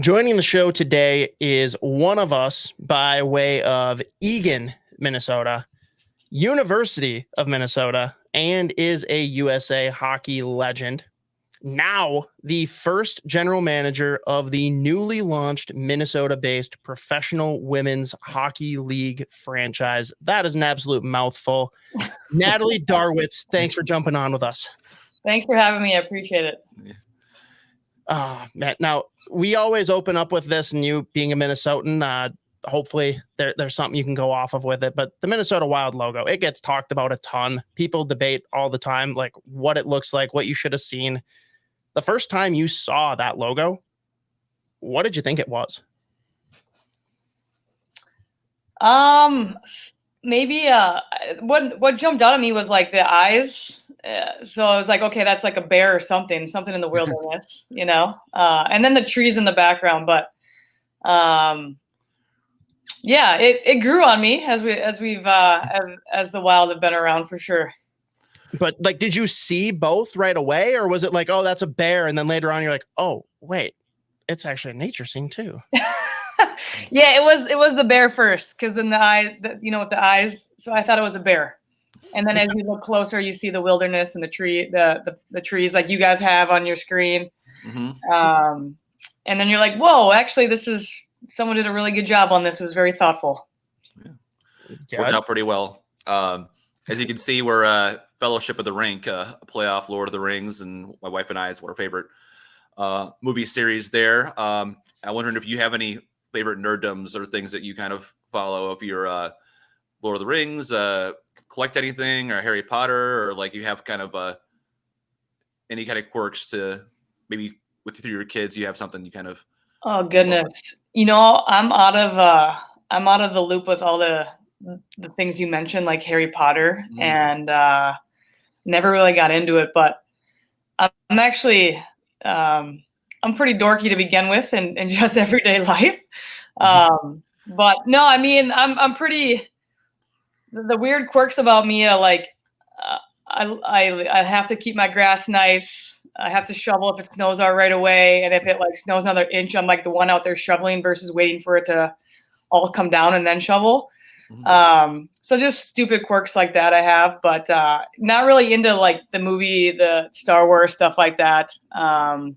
Joining the show today is one of us by way of Eagan, Minnesota, University of Minnesota, and is a USA hockey legend. Now the first general manager of the newly launched Minnesota-based Professional Women's Hockey League franchise. That is an absolute mouthful. Natalie Darwitz, thanks for jumping on with us. Thanks for having me. I appreciate it. Matt, now we always open up with this, and you being a Minnesotan, hopefully there's something you can go off of with it. But the Minnesota Wild logo, it gets talked about a ton. People debate all the time, like what it looks like, what you should have seen. The first time you saw that logo, what did you think it was? Maybe what jumped out at me was like the eyes. So I was like, okay, that's like a bear or something in the wilderness, you know. And then the trees in the background, but yeah, it grew on me as the Wild have been around for sure. But like, did you see both right away, or was it like, oh, that's a bear, and then later on you're like, oh, wait, it's actually a nature scene too? Yeah, it was the bear first, because then with the eyes. So I thought it was a bear, and then as you look closer, you see the wilderness and the trees like you guys have on your screen. Mm-hmm. And then you're like, whoa, actually, someone did a really good job on this. It was very thoughtful. Yeah. Worked out pretty well. As you can see, we're Fellowship of the Rink, a playoff Lord of the Rings, and my wife and I is our favorite movie series there. I'm wondering if you have any favorite nerddoms or things that you kind of follow. If you're Lord of the Rings, collect anything, or Harry Potter, or like you have kind of any kind of quirks to maybe with your kids, you have something you kind of. Oh goodness, I'm out of the loop with all the things you mentioned, like Harry Potter, and never really got into it. But I'm actually I'm pretty dorky to begin with in just everyday life. But no, I mean, I'm pretty. The weird quirks about me are like I have to keep my grass nice. I have to shovel if it snows out right away, and if it like snows another inch, I'm like the one out there shoveling versus waiting for it to all come down and then shovel. So just stupid quirks like that I have, but not really into like the movie, the Star Wars stuff like that. I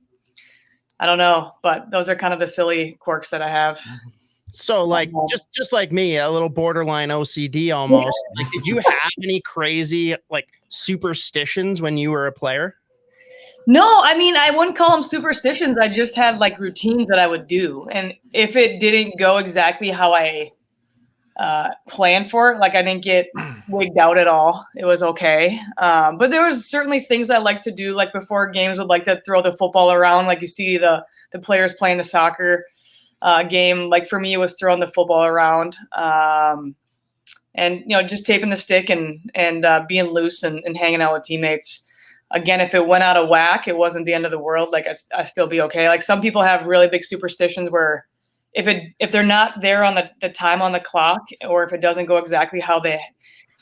don't know, but those are kind of the silly quirks that I have. So like just like me, a little borderline OCD almost. Like, did you have any crazy like superstitions when you were a player? No, I mean, I wouldn't call them superstitions. I just had like routines that I would do. And if it didn't go exactly how I planned for it, like I didn't get wigged out at all, it was okay. But there was certainly things I like to do, like before games would like to throw the football around. Like you see the players playing the soccer game. Like for me, it was throwing the football around. And, just taping the stick and being loose and hanging out with teammates. Again, if it went out of whack, it wasn't the end of the world. Like I'd still be okay. Like some people have really big superstitions where if they're not there on the time on the clock, or if it doesn't go exactly how they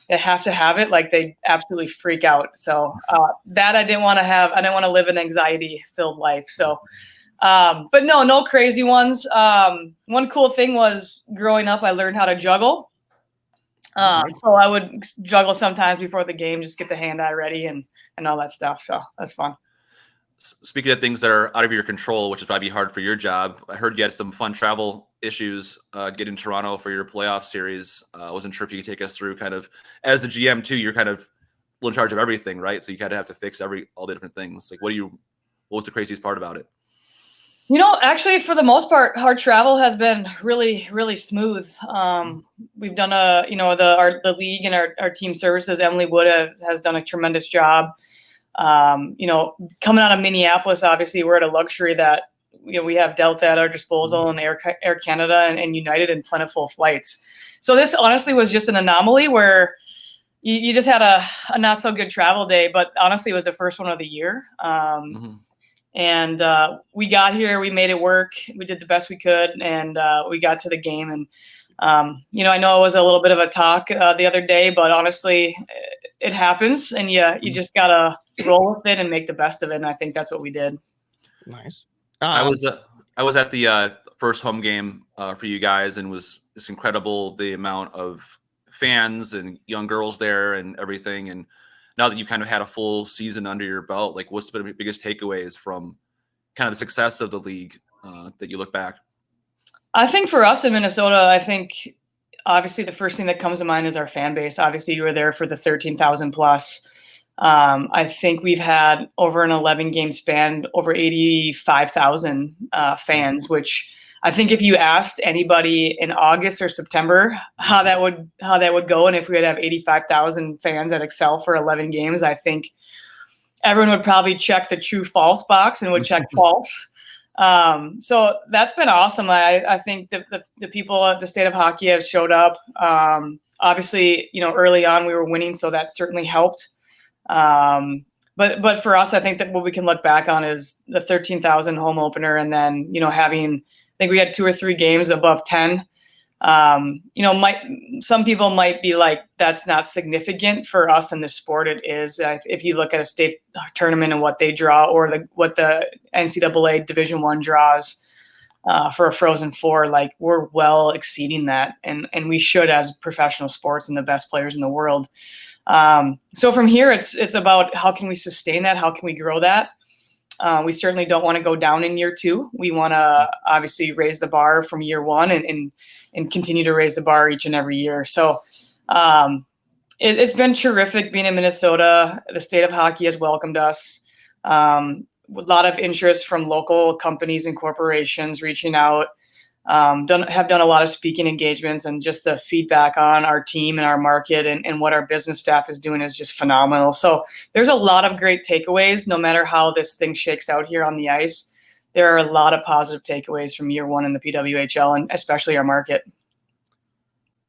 have to have it, like they absolutely freak out. So that I didn't want to have. I didn't want to live an anxiety-filled life. So, but no crazy ones. One cool thing was growing up, I learned how to juggle. So I would juggle sometimes before the game, just get the hand-eye ready and all that stuff. So that's fun. Speaking of things that are out of your control, which is probably hard for your job, I heard you had some fun travel issues getting to Toronto for your playoff series. I wasn't sure if you could take us through kind of, as the GM too, you're kind of in charge of everything, right? So you kind of have to fix all the different things. Like what was the craziest part about it? Actually, for the most part, our travel has been really, really smooth. We've done the league and our team services. Emily Wood has done a tremendous job. Coming out of Minneapolis, obviously we're at a luxury that, we have Delta at our disposal and Air Canada and United and plentiful flights. So this honestly was just an anomaly where you just had a not so good travel day, but honestly it was the first one of the year. And we got here, we made it work. We did the best we could, and we got to the game. And, I know it was a little bit of a talk the other day, but honestly, it happens, and you just got to roll with it and make the best of it. And I think that's what we did. Nice. I was I was at the first home game for you guys, and it's incredible the amount of fans and young girls there and everything. And now that you kind of had a full season under your belt, like what's been the biggest takeaways from kind of the success of the league that you look back? I think for us in Minnesota, I think obviously the first thing that comes to mind is our fan base. Obviously, you were there for the 13,000 plus. I think we've had over an 11 game span, over 85,000 fans, which I think if you asked anybody in August or September how that would go, and if we would have 85,000 fans at Xcel for 11 games, I think everyone would probably check the true false box and would check false. So that's been awesome. I think the people at the State of Hockey have showed up. Obviously, early on we were winning, so that certainly helped. But for us, I think that what we can look back on is the 13,000 home opener, and then I think we had 2 or 3 games above 10. Some people might be like, that's not significant. For us in the sport, it is. If you look at a state tournament and what they draw, or what the NCAA Division I draws for a Frozen Four, like we're well exceeding that, and we should as professional sports and the best players in the world. So from here, it's about how can we sustain that? How can we grow that? We certainly don't want to go down in year 2. We want to obviously raise the bar from year 1 and continue to raise the bar each and every year. So it's been terrific being in Minnesota. The State of Hockey has welcomed us. A lot of interest from local companies and corporations reaching out. Have done a lot of speaking engagements, and just the feedback on our team and our market and what our business staff is doing is just phenomenal. So there's a lot of great takeaways. No matter how this thing shakes out here on the ice, there are a lot of positive takeaways from year 1 in the PWHL, and especially our market.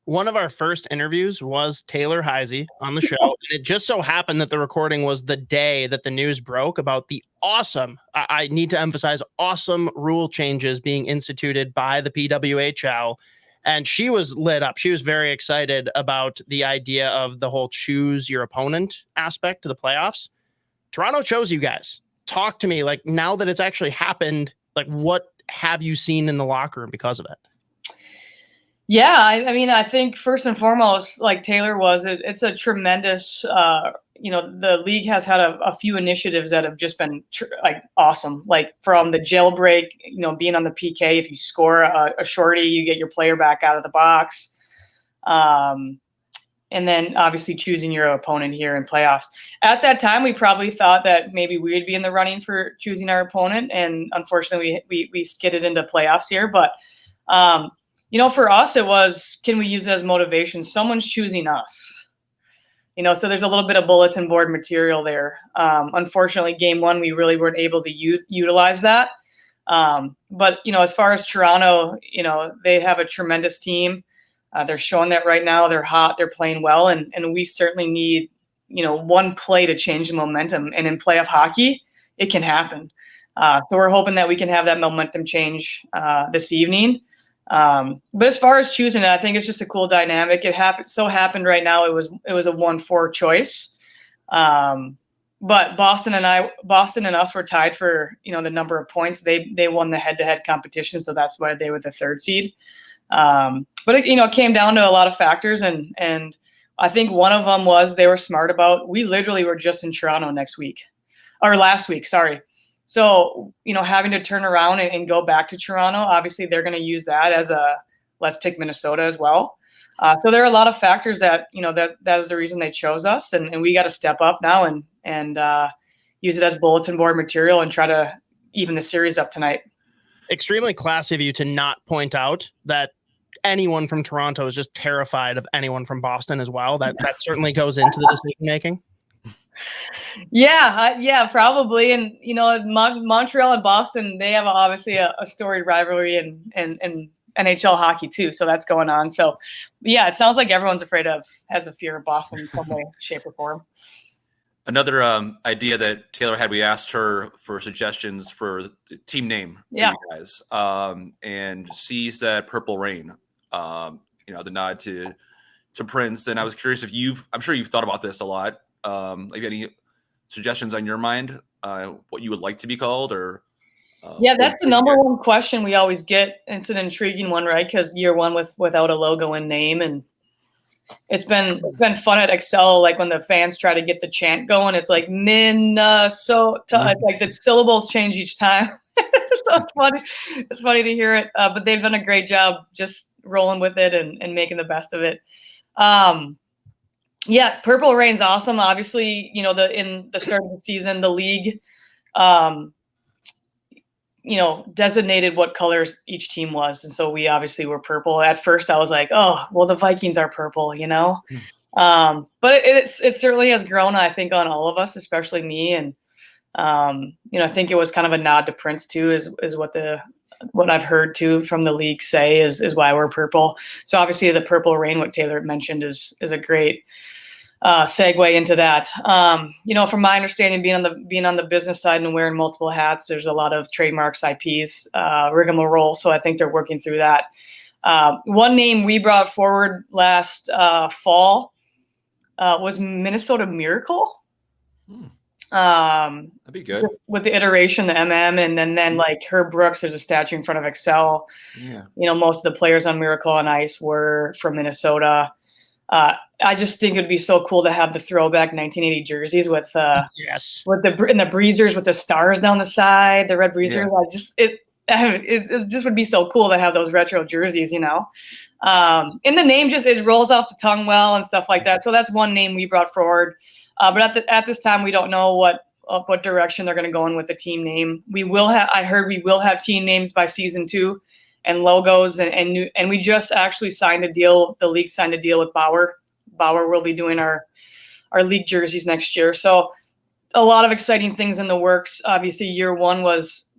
One of our first interviews was Taylor Heise on the show. And it just so happened that the recording was the day that the news broke about the awesome, I need to emphasize, awesome rule changes being instituted by the PWHL. And she was lit up. She was very excited about the idea of the whole choose your opponent aspect to the playoffs. Toronto chose you guys. Talk to me, like, now that it's actually happened, like, what have you seen in the locker room because of it? Yeah, I mean, I think first and foremost, like Taylor was, it's a tremendous, the league has had a few initiatives that have just been awesome. Like from the jailbreak, being on the PK, if you score a shorty, you get your player back out of the box. And then obviously choosing your opponent here in playoffs. At that time, we probably thought that maybe we would be in the running for choosing our opponent. And unfortunately, we skidded into playoffs here. But, for us, it was, can we use it as motivation? Someone's choosing us. So there's a little bit of bulletin board material there. Unfortunately, game 1, we really weren't able to utilize that. But, as far as Toronto, they have a tremendous team. They're showing that right now. They're hot. They're playing well. And we certainly need, one play to change the momentum. And in playoff hockey, it can happen. So we're hoping that we can have that momentum change this evening. But as far as choosing it, I think it's just a cool dynamic. It happened right now. It was a 1-4 choice. But Boston and us were tied for, the number of points. They won the head-to-head competition. So that's why they were the 3rd seed. But it came down to a lot of factors. And I think one of them was they were smart about, we literally were just in Toronto last week. Sorry. So, having to turn around and go back to Toronto, obviously they're going to use that as a let's pick Minnesota as well. So there are a lot of factors that, that was the reason they chose us. And we got to step up now and use it as bulletin board material and try to even the series up tonight. Extremely classy of you to not point out that anyone from Toronto is just terrified of anyone from Boston as well. That certainly goes into the decision making. Yeah, probably. And, Montreal and Boston, they have obviously a storied rivalry and NHL hockey too. So that's going on. So yeah, it sounds like everyone's has a fear of Boston in some way, shape or form. Another idea that Taylor had, we asked her for suggestions for the team name for you guys. And she said Purple Rain, the nod to Prince. And I was curious if I'm sure you've thought about this a lot. Like any suggestions on your mind, what you would like to be called, or Yeah, that's the number one question we always get. It's an intriguing one, right? Because year one without a logo and name, and it's been fun at Xcel. Like when the fans try to get the chant going, it's like Minnesota. It's like the syllables change each time. So it's funny. It's funny to hear it, but they've done a great job just rolling with it and making the best of it. Yeah, Purple Rain's awesome. Obviously, in the start of the season, the league, designated what colors each team was. And so we obviously were purple. At first I was like, oh, well, the Vikings are purple, but it certainly has grown, I think, on all of us, especially me. And, I think it was kind of a nod to Prince too, is what I've heard too from the league say is why we're purple. So obviously the Purple Rain, what Taylor mentioned, is a great segue into that. From my understanding, being on the business side and wearing multiple hats, there's a lot of trademarks, IPs, rigmarole. So I think they're working through that. One name we brought forward last fall was Minnesota Miracle. That'd be good with the iteration, the MM, and then like Herb Brooks. There's a statue in front of Xcel. Yeah. Most of the players on Miracle on Ice were from Minnesota. I just think it'd be so cool to have the throwback 1980 jerseys with the breezers with the stars down the side, the red breezers. Yeah. It just would be so cool to have those retro jerseys, And the name it rolls off the tongue well and stuff like that. So that's one name we brought forward. But at this time, we don't know what direction they're going to go in with the team name. I heard we will have team names by season 2. And logos and we just actually signed a deal. The league signed a deal with Bauer. Bauer will be doing our league jerseys next year. So a lot of exciting things in the works. Obviously, year one was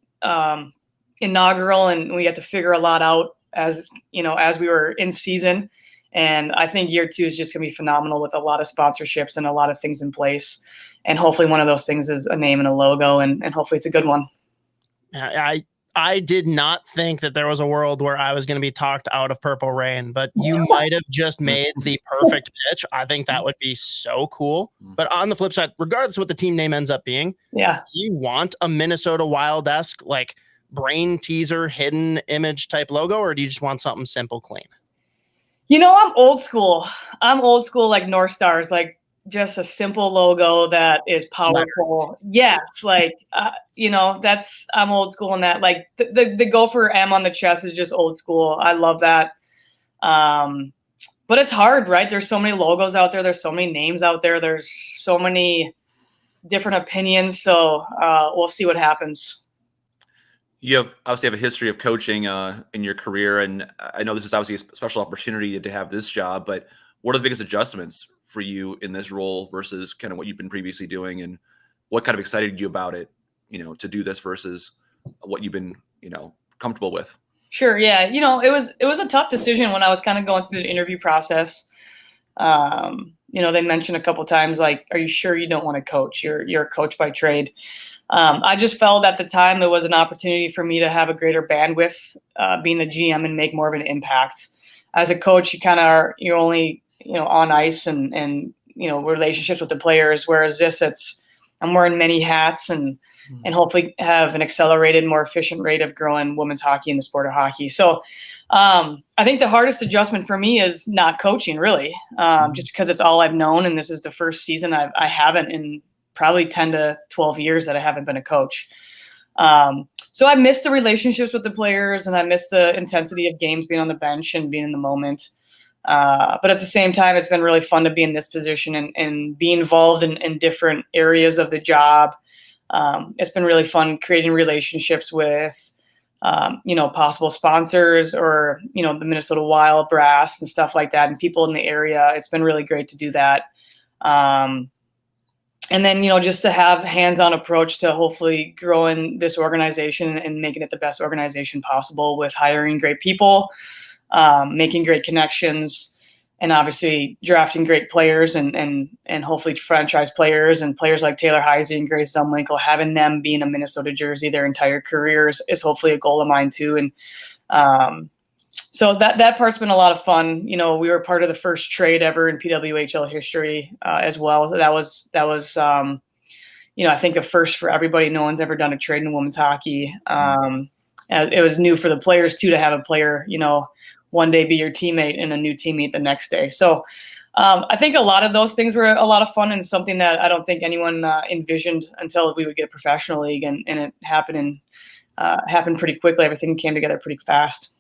inaugural, and we had to figure a lot out as we were in season. And I think year 2 is just going to be phenomenal with a lot of sponsorships and a lot of things in place. And hopefully one of those things is a name and a logo, and hopefully it's a good one. I did not think that there was a world where I was going to be talked out of Purple Rain, but you might have just made the perfect pitch. I think that would be so cool. But on the flip side, regardless of what the team name ends up being, do you want a Minnesota Wild-esque, like brain teaser, hidden image type logo, or do you just want something simple, clean? I'm old school. Like North Stars, like just a simple logo that is powerful. Yes. Like, I'm old school in that. Like the Gopher M on the chest is just old school. I love that. But it's hard, right? There's so many logos out there. There's so many names out there. There's so many different opinions. So we'll see what happens. You obviously have a history of coaching in your career. And I know this is obviously a special opportunity to have this job, but what are the biggest adjustments for you in this role versus kind of what you've been previously doing, and what kind of excited you about it, to do this versus what you've been, comfortable with? Sure. Yeah. It was a tough decision when I was kind of going through the interview process. They mentioned a couple of times, like, are you sure you don't want to coach? You're a coach by trade. I just felt at the time it was an opportunity for me to have a greater bandwidth, being the GM, and make more of an impact. As a coach, you're only, on ice and relationships with the players. Whereas I'm wearing many hats and hopefully have an accelerated, more efficient rate of growing women's hockey in the sport of hockey. So I think the hardest adjustment for me is not coaching, really, just because it's all I've known. And this is the first season I haven't in probably 10 to 12 years that I haven't been a coach. So I miss the relationships with the players, and I miss the intensity of games, being on the bench and being in the moment. But at the same time, it's been really fun to be in this position and be involved in different areas of the job. It's been really fun creating relationships with, possible sponsors or, the Minnesota Wild brass and stuff like that, and people in the area. It's been really great to do that. And then, just to have hands-on approach to hopefully growing this organization and making it the best organization possible with hiring great people, making great connections, and obviously drafting great players and hopefully franchise players and players like Taylor Heise and Grace Zumwinkle, having them be in a Minnesota jersey their entire careers is hopefully a goal of mine too. And so that part's been a lot of fun. We were part of the first trade ever in PWHL history as well. So that was I think a first for everybody. No one's ever done a trade in women's hockey. It was new for the players too, to have a player, one day be your teammate and a new teammate the next day. So I think a lot of those things were a lot of fun, and something that I don't think anyone envisioned until we would get a professional league, and it happened pretty quickly. Everything came together pretty fast.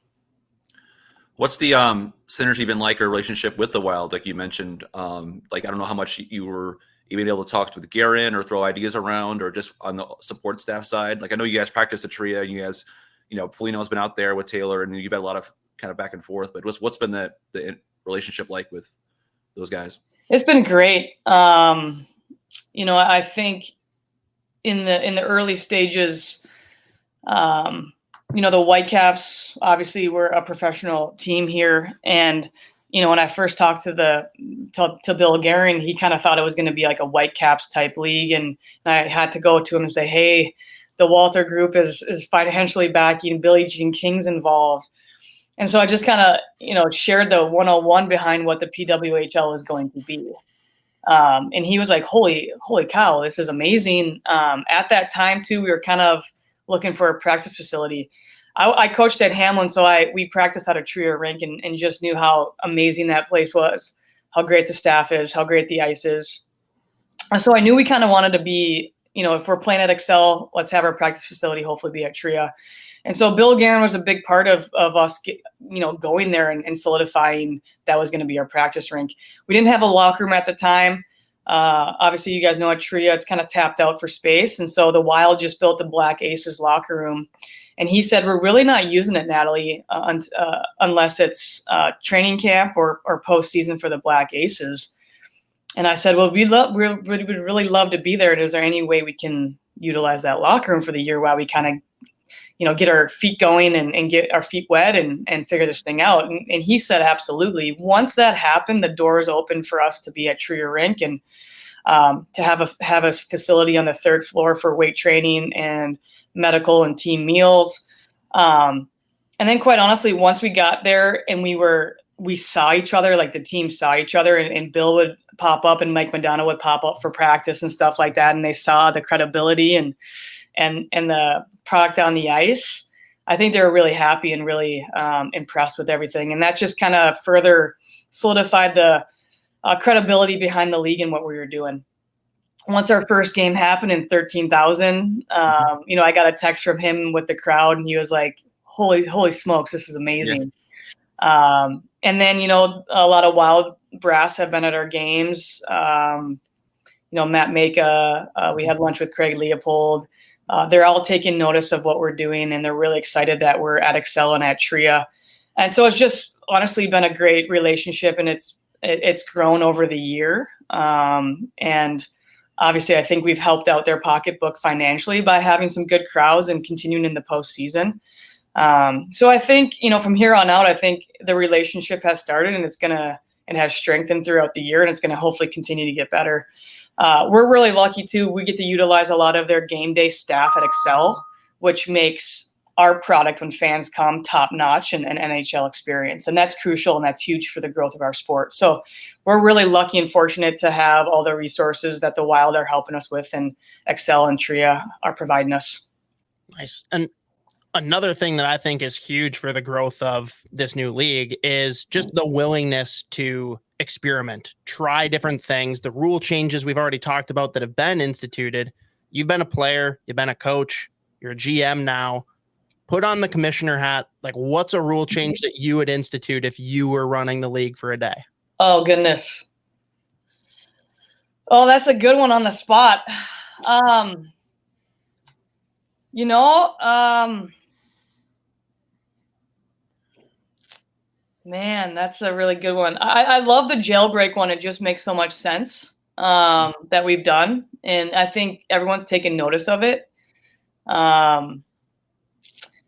What's the synergy been like, or relationship with the Wild? Like you mentioned, I don't know how much you were even able to talk with Guerin or throw ideas around, or just on the support staff side. Like, I know you guys practice at Tria, and you guys, Foligno's been out there with Taylor, and you've had a lot of kind of back and forth. But what's been the relationship like with those guys? It's been great. I think in the early stages, the Whitecaps obviously were a professional team here, and when I first talked to Bill Guerin, he kind of thought it was going to be like a Whitecaps type league, and I had to go to him and say, hey, the Walter Group is financially backing Billie Jean King's involved. And so I just kind of, shared the 101 behind what the PWHL is going to be. And he was like, holy cow, this is amazing. At that time, too, we were kind of looking for a practice facility. I coached at Hamlin, so we practiced out of Tria Rink, and just knew how amazing that place was, how great the staff is, how great the ice is. And so I knew we kind of wanted to be, if we're playing at Xcel, let's have our practice facility hopefully be at Tria. And so Bill Guerin was a big part of us, going there and solidifying that was going to be our practice rink. We didn't have a locker room at the time. Obviously, you guys know at Tria, it's kind of tapped out for space. And so the Wild just built the Black Aces locker room. And he said, we're really not using it, Natalie, unless it's training camp or postseason for the Black Aces. And I said, well, we would really love to be there. And is there any way we can utilize that locker room for the year while we kind of, get our feet going and get our feet wet and figure this thing out? And he said, absolutely. Once that happened, the doors opened for us to be at Tria Rink and to have a facility on the third floor for weight training and medical and team meals. And then quite honestly, once we got there and we saw each other, like the team saw each other, and Bill would pop up and Mike Madonna would pop up for practice and stuff like that. And they saw the credibility and the product on the ice. I think they were really happy and really impressed with everything. And that just kind of further solidified the credibility behind the league and what we were doing. Once our first game happened in 13,000, I got a text from him with the crowd, and he was like, holy smokes, this is amazing. Yeah. And then, a lot of Wild brass have been at our games. Matt Maka, we had lunch with Craig Leopold. They're all taking notice of what we're doing, and they're really excited that we're at Xcel and at Tria. And so it's just honestly been a great relationship, and it's grown over the year. And obviously I think we've helped out their pocketbook financially by having some good crowds and continuing in the postseason. So I think, from here on out, I think the relationship has started, and it has strengthened throughout the year, and it's going to hopefully continue to get better. We're really lucky too. We get to utilize a lot of their game day staff at Xcel, which makes our product when fans come top notch and an NHL experience. And that's crucial, and that's huge for the growth of our sport. So we're really lucky and fortunate to have all the resources that the Wild are helping us with, and Xcel and Tria are providing us. Nice. And another thing that I think is huge for the growth of this new league is just the willingness to experiment, try different things. The rule changes we've already talked about that have been instituted. You've been a player, you've been a coach, you're a GM now. Put on the commissioner hat. Like, what's a rule change that you would institute if you were running the league for a day? Oh, goodness. Oh, that's a good one on the spot. Man, that's a really good one. I love the jailbreak one. It just makes so much sense that we've done. And I think everyone's taken notice of it.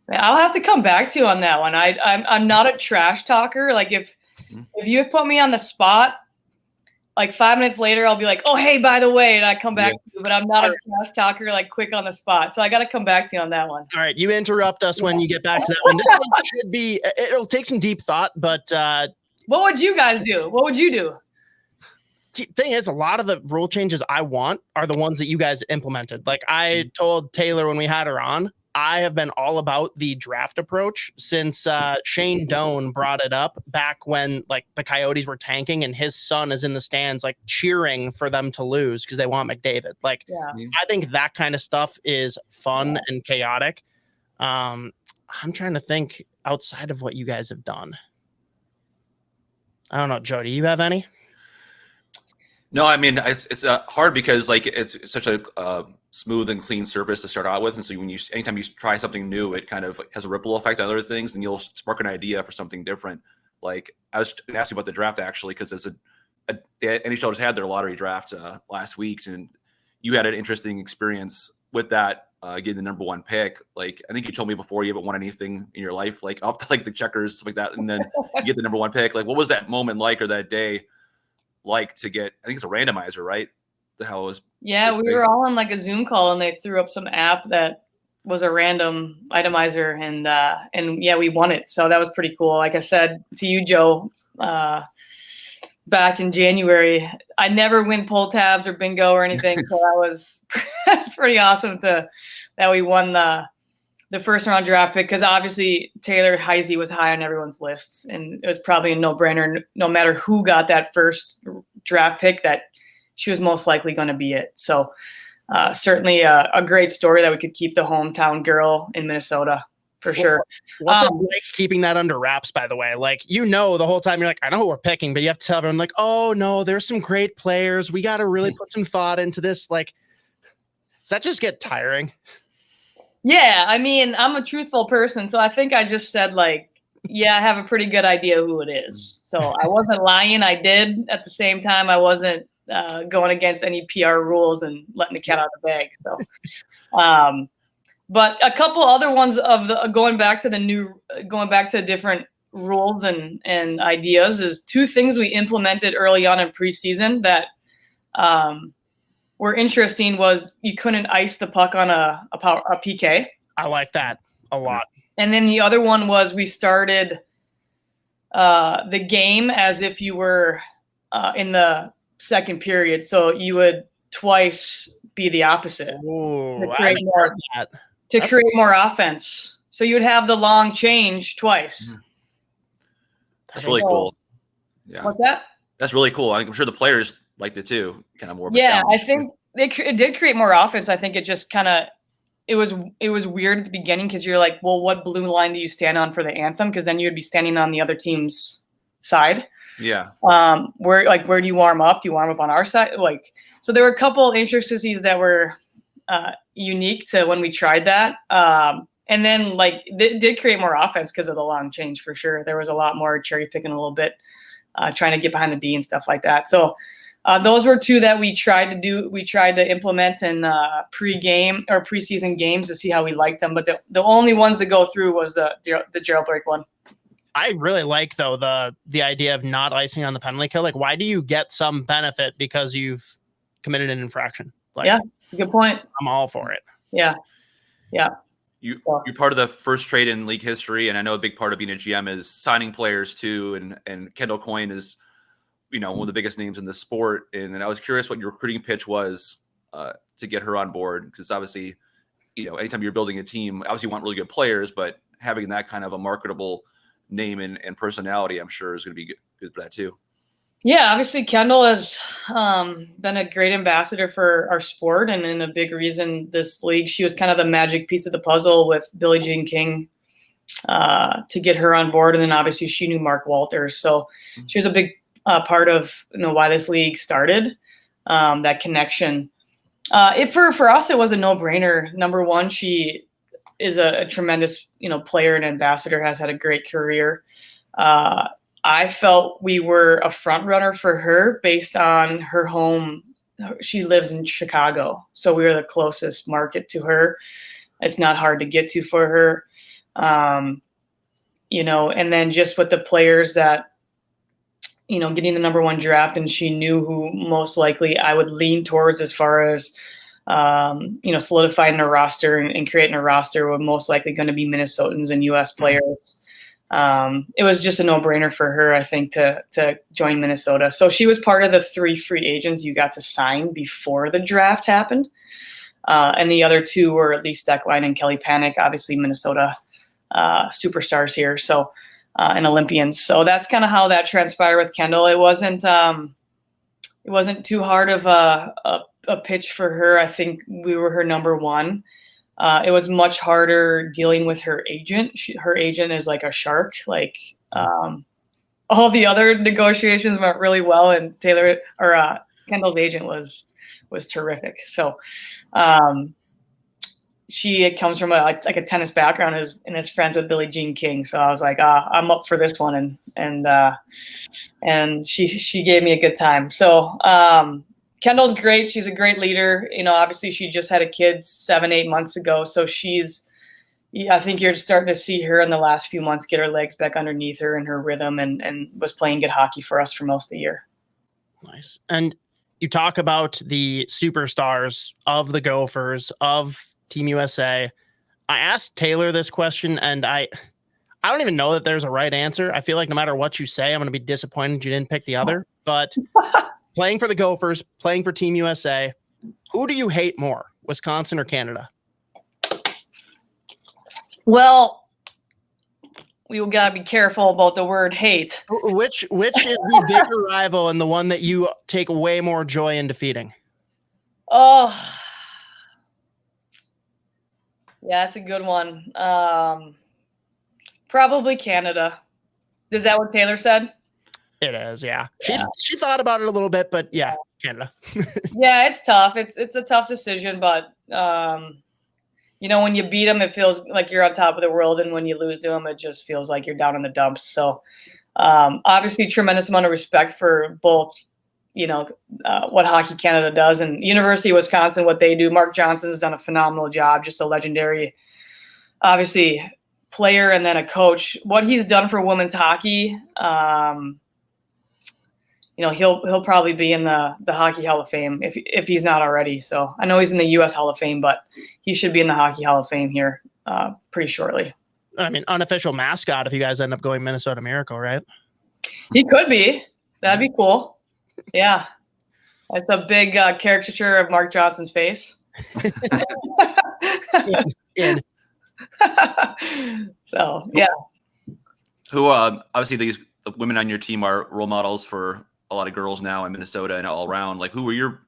I'll have to come back to you on that one. I'm not a trash talker. Like if you put me on the spot, like 5 minutes later, I'll be like, oh, hey, by the way, and I come back to you, but I'm not a trash talker, like quick on the spot. So I got to come back to you on that one. All right. You interrupt us when you get back to that one. This one should be, it'll take some deep thought, but. What would you guys do? What would you do? thing is, a lot of the rule changes I want are the ones that you guys implemented. Like I told Taylor when we had her on, I have been all about the draft approach since Shane Doan brought it up back when like the Coyotes were tanking and his son is in the stands like cheering for them to lose because they want McDavid. Like I think that kind of stuff is fun and chaotic. I'm trying to think outside of what you guys have done. I don't know, Joe, do you have any? No, I mean, it's hard because like it's such a smooth and clean surface to start out with. And so anytime you try something new, it kind of has a ripple effect on other things and you'll spark an idea for something different. Like I was going to ask you about the draft actually, because the NHL just had their lottery draft last week and you had an interesting experience with that. Getting the number 1 pick. Like I think you told me before you haven't won anything in your life, like off to like the checkers, stuff like that, and then you get the number 1 pick. Like what was that moment like, or that day like to get? I think it's a randomizer, right? How it was? Yeah, we were all on like a Zoom call, and they threw up some app that was a random itemizer, and yeah, we won it. So that was pretty cool. Like I said to you, Joe, back in January, I never win pull tabs or bingo or anything. So that's pretty awesome that we won the first round draft pick, because obviously Taylor Heise was high on everyone's lists, and it was probably a no-brainer no matter who got that first draft pick that she was most likely going to be it. So certainly a great story that we could keep the hometown girl in Minnesota. For sure. What's it like keeping that under wraps, by the way? Like, the whole time you're like, I know who we're picking, but you have to tell everyone like, oh no, there's some great players. We got to really put some thought into this. Like, does that just get tiring? Yeah. I mean, I'm a truthful person. So I think I just said like, yeah, I have a pretty good idea who it is. So I wasn't lying. I did. At the same time, I wasn't going against any PR rules and letting the cat out of the bag. So, but a couple other ones of going back to different rules and ideas is 2 things we implemented early on in preseason that were interesting. Was you couldn't ice the puck on a PK. I like that a lot. And then the other one was we started the game as if you were in the second period, so you would twice be the opposite. Ooh, to create more offense. So you would have the long change twice. That's really cool. Yeah. What's that? That's really cool. I'm sure the players liked it too. Kind of more. Yeah, I think it did create more offense. I think it just it was weird at the beginning because you're like, well, what blue line do you stand on for the anthem? Because then you'd be standing on the other team's side. Yeah. Where do you warm up? Do you warm up on our side? Like, so there were a couple intricacies that were unique to when we tried that. And then like it did create more offense because of the long change for sure. There was a lot more cherry picking a little bit, trying to get behind the D and stuff like that. So those were 2 that we tried to do. We tried to implement in pre-game or preseason games to see how we liked them. But the only ones that go through was the jailbreak one. I really like though the idea of not icing on the penalty kill. Like, why do you get some benefit because you've committed an infraction? Like, yeah, good point. I'm all for it. Yeah. You're part of the first trade in league history, and I know a big part of being a GM is signing players too. And Kendall Coyne is, one of the biggest names in the sport. And I was curious what your recruiting pitch was to get her on board, because obviously, anytime you're building a team, obviously you want really good players, but having that kind of a marketable name and personality, I'm sure is going to be good for that too. Yeah, obviously Kendall has been a great ambassador for our sport, and a big reason this league. She was kind of the magic piece of the puzzle with Billie Jean King to get her on board, and then obviously she knew Mark Walters, so she was a big part of why this league started. That connection. For us, it was a no-brainer. Number one, she is a tremendous player and ambassador. Has had a great career. I felt we were a front runner for her based on her home. She lives in Chicago, so we were the closest market to her. It's not hard to get to for her. And then just with the players that, getting the number 1 draft, and she knew who most likely I would lean towards as far as, solidifying a roster and creating a roster were most likely going to be Minnesotans and U.S. players. it was just a no-brainer for her, I think, to join Minnesota. So she was part of the 3 free agents you got to sign before the draft happened. And the other 2 were Lee Steckline and Kelly Panic, obviously Minnesota superstars here. So, and Olympians. So that's kind of how that transpired with Kendall. It wasn't too hard of a pitch for her. I think we were her number 1. It was much harder dealing with her agent. Her agent is like a shark. Like all the other negotiations went really well, and Kendall's agent was terrific. So she comes from a tennis background and is friends with Billie Jean King. So I was like, I'm up for this one, and she gave me a good time. So Kendall's great. She's a great leader. Obviously she just had a kid 7-8 months ago. So I think you're starting to see her in the last few months get her legs back underneath her and her rhythm, and was playing good hockey for us for most of the year. Nice. And you talk about the superstars of the Gophers, of Team USA. I asked Taylor this question, and I don't even know that there's a right answer. I feel like no matter what you say, I'm going to be disappointed you didn't pick the other. But playing for the Gophers, playing for Team USA, who do you hate more, Wisconsin or Canada? Well, we got to be careful about the word hate. Which is the bigger rival and the one that you take way more joy in defeating? Oh, yeah, that's a good one. Probably Canada. Is that what Taylor said? It is, yeah. She thought about it a little bit, but yeah, Canada. Yeah, it's tough. It's a tough decision, but when you beat them, it feels like you're on top of the world, and when you lose to them, it just feels like you're down in the dumps. So, obviously, tremendous amount of respect for both. What Hockey Canada does, and University of Wisconsin, what they do. Mark Johnson's done a phenomenal job, just a legendary, obviously, player and then a coach. What he's done for women's hockey, he'll probably be in the Hockey Hall of Fame if he's not already. So I know he's in the U.S. Hall of Fame, but he should be in the Hockey Hall of Fame here pretty shortly. I mean, unofficial mascot if you guys end up going Minnesota Miracle, right? He could be. That'd be cool. Yeah. It's a big caricature of Mark Johnson's face. in. So, yeah. Who obviously these women on your team are role models for a lot of girls now in Minnesota and all around. Like, who were your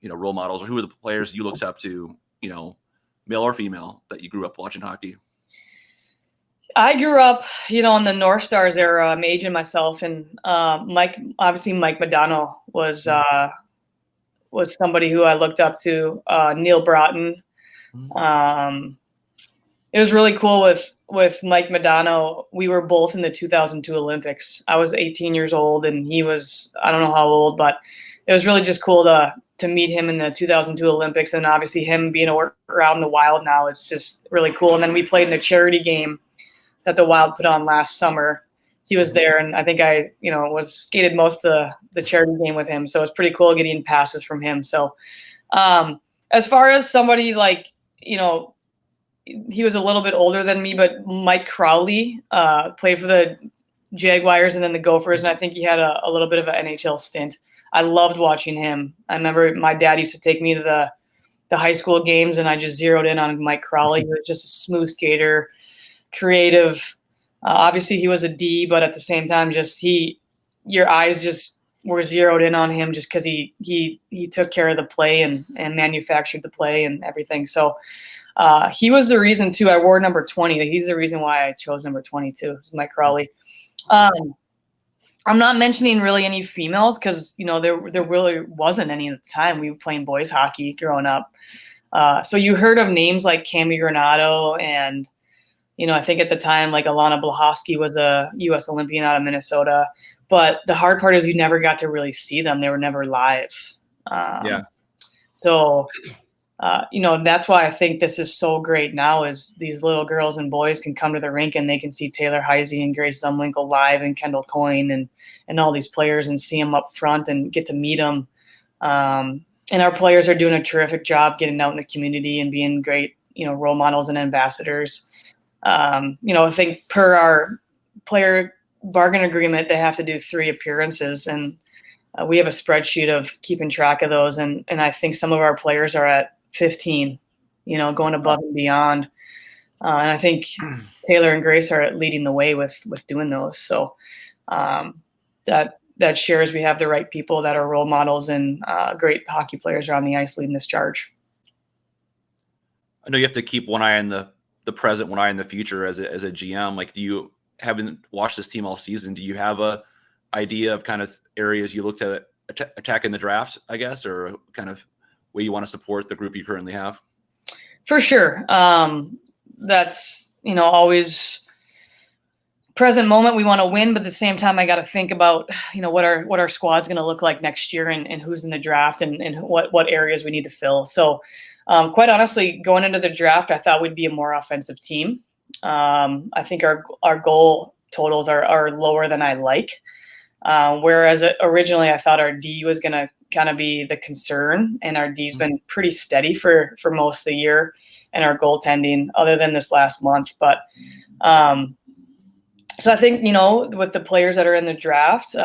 role models, or who are the players you looked up to, male or female, that you grew up watching hockey? I grew up, in the North Stars era. I'm aging myself, and Mike Modano was somebody who I looked up to. Neil Broughton. It was really cool with Mike Modano. We were both in the 2002 Olympics. I was 18 years old, and he was, I don't know how old, but it was really just cool to meet him in the 2002 Olympics, and obviously him being around in the Wild now. It's just really cool. And then we played in a charity game that the Wild put on last summer. He was there, and I think I, was skated most of the charity game with him. So it's pretty cool getting passes from him. So as far as somebody like, he was a little bit older than me, but Mike Crowley played for the Jaguars and then the Gophers, and I think he had a little bit of an NHL stint. I loved watching him. I remember my dad used to take me to the high school games, and I just zeroed in on Mike Crowley. He was just a smooth skater, creative. Obviously, he was a D, but at the same time, your eyes just were zeroed in on him just because he took care of the play and manufactured the play and everything. So he was the reason too. I wore number 20. He's the reason why I chose number 22. It's Mike Crowley. I'm not mentioning really any females because there really wasn't any at the time. We were playing boys hockey growing up. So you heard of names like Cami Granato and I think at the time like Alana Blahosky was a U.S. Olympian out of Minnesota. But the hard part is you never got to really see them. They were never live. So that's why I think this is so great now is these little girls and boys can come to the rink and they can see Taylor Heise and Grace Zumwinkle live and Kendall Coyne and all these players and see them up front and get to meet them. And our players are doing a terrific job getting out in the community and being great, role models and ambassadors. I think per player bargain agreement, they have to do 3 appearances, and we have a spreadsheet of keeping track of those. And I think some of our players are at 15, going above and beyond. And I think Taylor and Grace are leading the way with doing those. So that shares we have the right people that are role models, and great hockey players are on the ice leading this charge. I know you have to keep one eye on the present, one eye on the future as a GM. Like, do you haven't watched this team all season? Do you have a idea of kind of areas you look to attack in the draft, I guess, or kind of way you want to support the group you currently have? For sure. That's, always present moment. We want to win, but at the same time, I got to think about, what our squad's going to look like next year, and who's in the draft, and what areas we need to fill. So quite honestly, going into the draft, I thought we'd be a more offensive team. I think our goal totals are lower than I like. Whereas originally I thought our D was going to kind of be the concern, and our D's been pretty steady for most of the year, and our goaltending other than this last month. But so I think, with the players that are in the draft,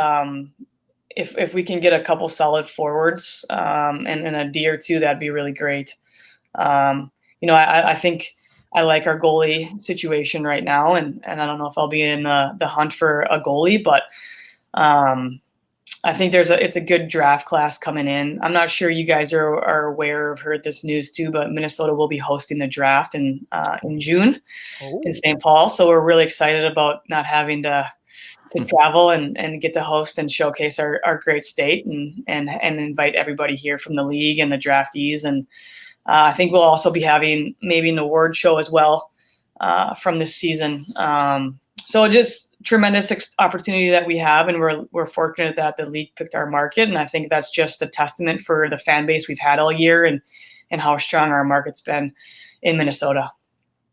if we can get a couple solid forwards and a D or two, that'd be really great. I think I like our goalie situation right now, and I don't know if I'll be in the hunt for a goalie, but I think it's a good draft class coming in. I'm not sure you guys are aware or heard this news too, but Minnesota will be hosting the draft in June in St. Paul. So we're really excited about not having to travel and get to host and showcase our great state and invite everybody here from the league and the draftees. And I think we'll also be having maybe an award show as well from this season. So just tremendous opportunity that we have, and we're fortunate that the league picked our market, and I think that's just a testament for the fan base we've had all year and how strong our market's been in Minnesota.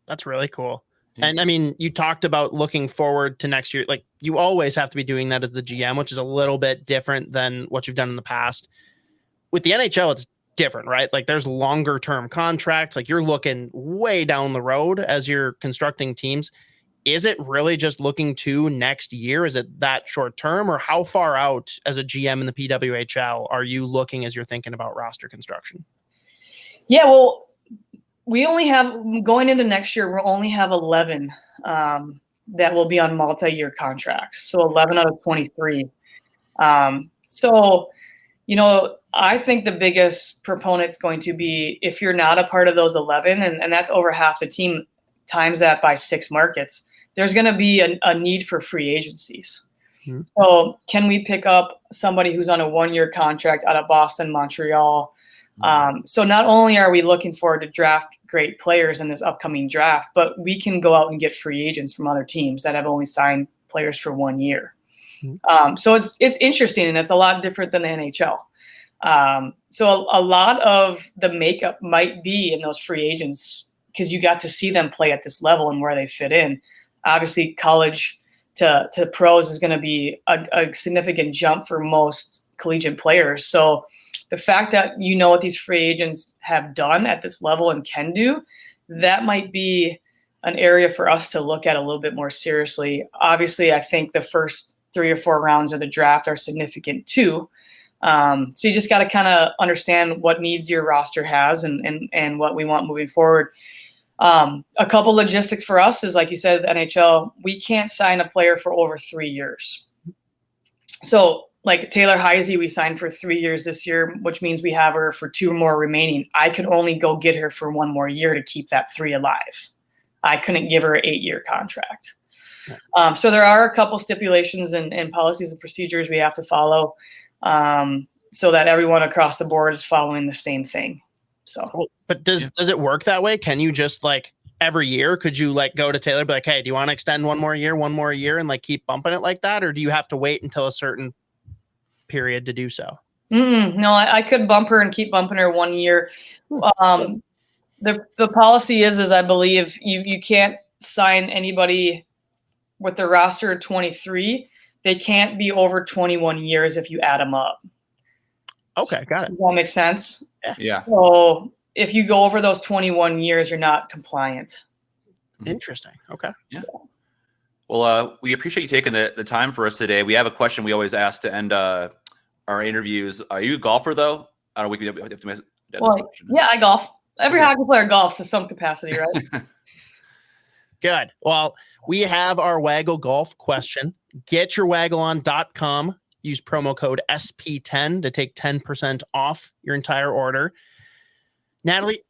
That's really cool. Yeah. And I mean, you talked about looking forward to next year. Like, you always have to be doing that as the GM, which is a little bit different than what you've done in the past. With the NHL, it's different, right? Like, there's longer term contracts. Like, you're looking way down the road as you're constructing teams. Is it really just looking to next year? Is it that short term, or how far out as a GM in the PWHL are you looking as you're thinking about roster construction? Yeah, well, we only have, going into next year, we'll only have 11 that will be on multi-year contracts. So 11 out of 23. So, I think the biggest proponent's going to be, if you're not a part of those 11, and that's over half the team, times that by 6 markets, there's going to be a need for free agencies. Mm-hmm. So can we pick up somebody who's on a 1-year contract out of Boston, Montreal? Mm-hmm. So not only are we looking forward to draft great players in this upcoming draft, but we can go out and get free agents from other teams that have only signed players for 1 year. Mm-hmm. So it's interesting, and it's a lot different than the NHL. So a lot of the makeup might be in those free agents, because you got to see them play at this level and where they fit in. Obviously, college to pros is going to be a significant jump for most collegiate players. So the fact that what these free agents have done at this level and can do, that might be an area for us to look at a little bit more seriously. Obviously, I think the first 3 or 4 rounds of the draft are significant too. So you just got to kind of understand what needs your roster has and what we want moving forward. A couple logistics for us is, like you said, the NHL, we can't sign a player for over 3 years. So like Taylor Heise, we signed for 3 years this year, which means we have her for 2 more remaining. I could only go get her for 1 more year to keep that 3 alive. I couldn't give her an 8-year contract. So there are a couple stipulations and policies and procedures we have to follow so that everyone across the board is following the same thing. So, but does it work that way? Can you just every year, could you go to Taylor, be like, hey, do you want to extend 1 more year, and keep bumping it like that? Or do you have to wait until a certain period to do so? No, I could bump her and keep bumping her 1 year. The policy is I believe you can't sign anybody with the roster of 23. They can't be over 21 years if you add them up. Okay, got it. Does that make sense? Yeah. So if you go over those 21 years, you're not compliant. Interesting. Okay. Yeah. Well, we appreciate you taking the time for us today. We have a question we always ask to end our interviews. Are you a golfer, though? I don't know. We have to this question. Yeah, I golf. Every hockey player golfs to some capacity, right? Good. Well, we have our Waggle golf question. Get your waggleon.com. Use promo code SP10 to take 10% off your entire order. Natalie,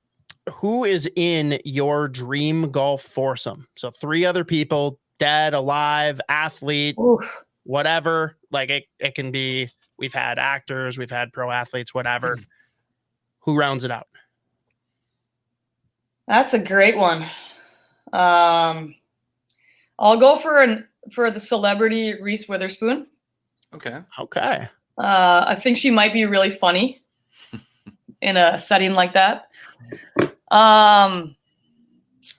who is in your dream golf foursome? So 3 other people, dead, alive, athlete, Oof. whatever. Like it can be, we've had actors, we've had pro athletes, whatever. Who rounds it out? That's a great one. I'll go for the celebrity Reese Witherspoon. Okay. I think she might be really funny in a setting like that.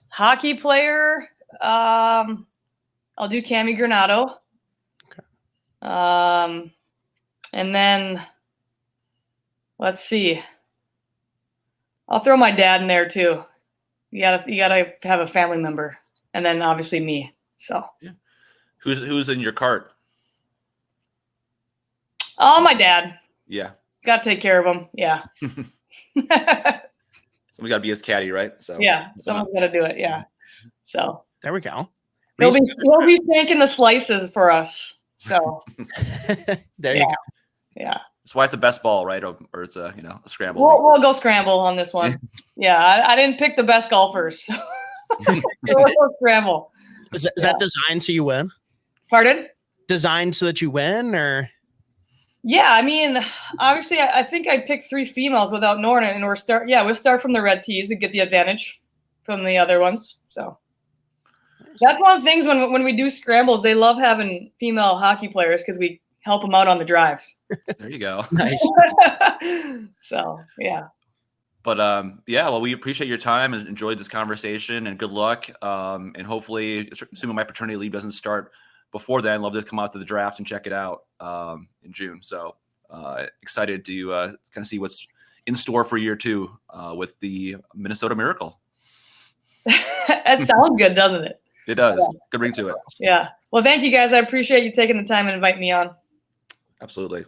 Hockey player, I'll do Cami Granato. Okay. And then let's see. I'll throw my dad in there too. You gotta have a family member, and then obviously me. So yeah. Who's in your cart? Oh, my dad. Yeah. Got to take care of him. Yeah. Somebody's got to be his caddy, right? So yeah, someone's got to do it. Yeah. So there we go. He'll be thanking the slices for us. So there you go. Yeah. That's why it's a best ball, right? Or it's a a scramble. We'll go scramble on this one. Yeah, I didn't pick the best golfers. So we'll go scramble. Is that designed so you win? Pardon? Designed so that you win, or? Yeah, I mean, obviously, I think I picked 3 females without knowing it, and we'll start from the red tees and get the advantage from the other ones. So that's one of the things when we do scrambles, they love having female hockey players because we help them out on the drives. There you go. Nice. So yeah. But well, we appreciate your time and enjoyed this conversation, and good luck. And hopefully, assuming my paternity leave doesn't start before then, love to come out to the draft and check it out in June. So excited to kind of see what's in store for year 2 with the Minnesota Miracle. That sounds good, doesn't it? It does. Yeah. Good ring to it. Yeah. Well, thank you guys. I appreciate you taking the time and inviting me on. Absolutely.